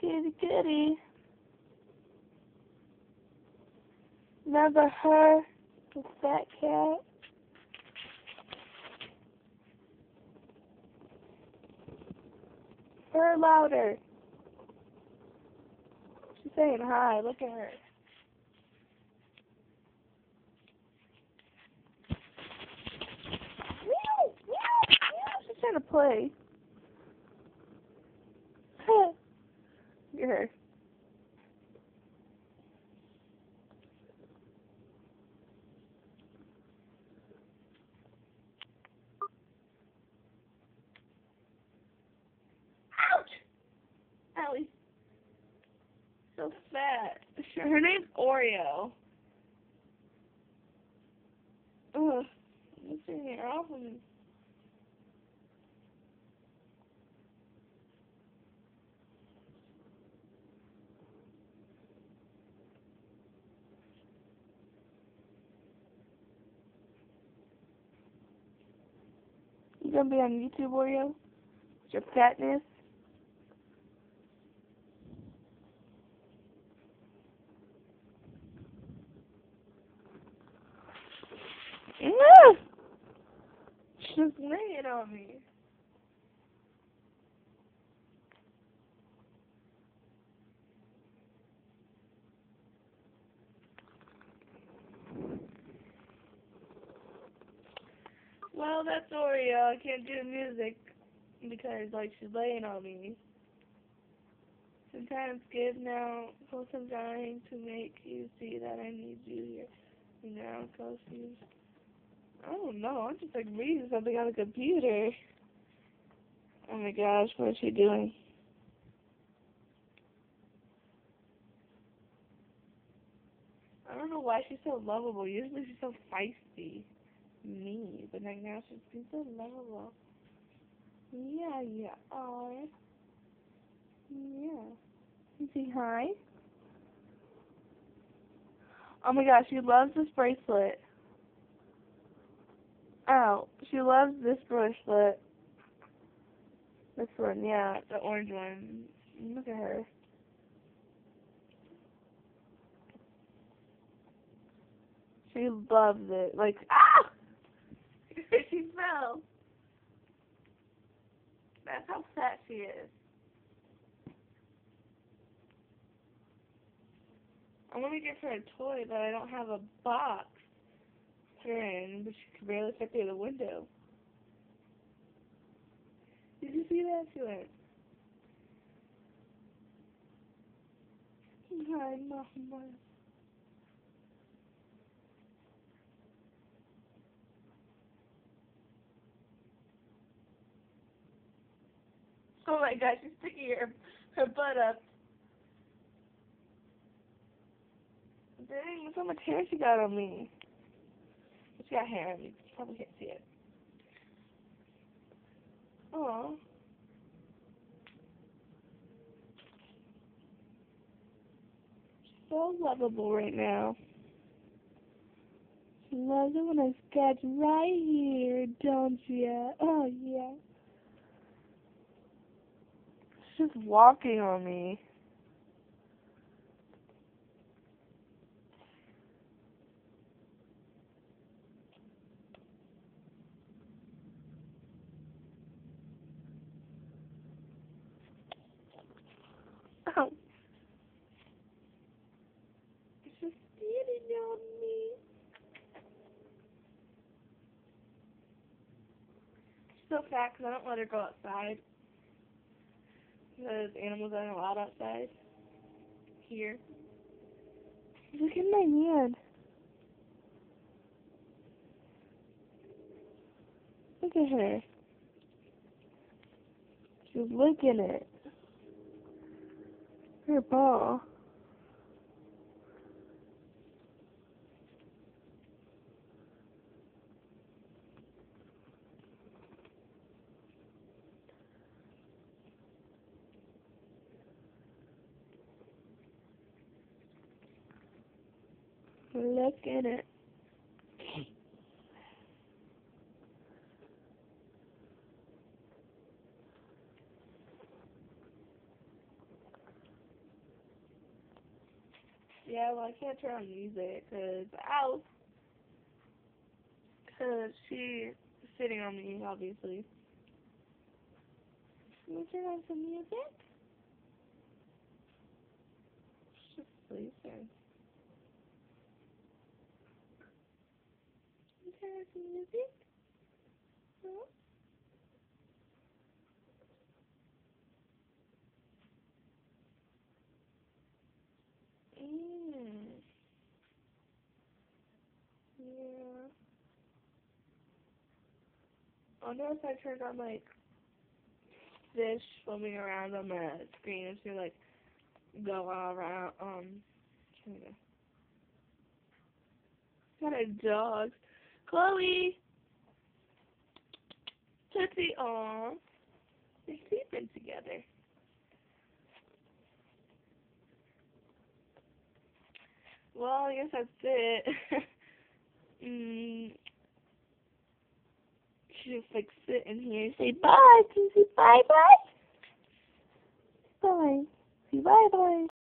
kitty kitty. Remember her, the fat cat? Her louder. She's saying hi. Look at her. Meow, meow, meow. She's trying to play. Look at her. Ouch! Allie. So fat. Her name's Oreo. Ugh. What's her hair off of me? You gonna be on YouTube, Oreo? With your fatness? She's laying on me. Well, that's Oreo. I can't do music because, like, she's laying on me. Sometimes give now, for some time to make you see that I need you here. And now, cause she's, I don't know, I'm just, like, reading something on the computer. Oh my gosh, what is she doing? I don't know why she's so lovable. Usually she's so feisty. Me, but like now she's been so lovable. Yeah, yeah. Oh, yeah. You say hi? Oh my gosh, she loves this bracelet. Oh, she loves this bracelet. This one, yeah, the orange one. Look at her. She loves it. Like, ah! She fell. That's how fat she is. I want to get her a toy, but I don't have a box for her in, but she can barely fit through the window. Did you see that? She went, hi, Mama. Oh my gosh, she's sticking her butt up. Dang, look how much hair she got on me. She got hair on me. You probably can't see it. Aw. So lovable right now. She loves it when I sketch right here, don't ya? Oh, yeah. She's just walking on me. Oh. She's just standing on me. She's so fat because I don't let her go outside. Because animals aren't allowed outside. Here. Look at my hand. Look at her. She's licking it. Her paw. Licking it. Yeah, well, I can't turn on music because she's sitting on me, obviously. Can we turn on some music? She's just sleeping. Can we turn on some music? Huh? Yeah. I wonder if I turned on, like, fish swimming around on the screen and she, like, go all around, got a dog. Chloe! Tootsie, aw. They're sleeping together. Well, I guess that's it. Should like sit in here and say bye. Can you say bye bye? Bye. Say bye bye.